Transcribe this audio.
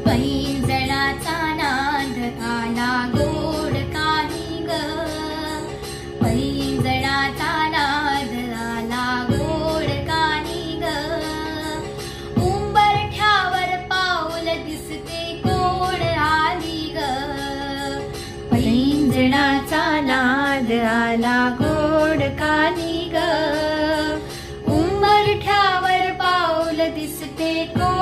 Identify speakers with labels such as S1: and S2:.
S1: पैंजणाचा नाद आला गोड कानी ग, पैंजणाचा नाद आला गोड कानी ग, उंबरठ्यावर पाऊल दिसते कोण आली ग, पैंजणाचा नाद आला गोड कानी ग, उंबरठ्यावर पाऊल दिसते कोण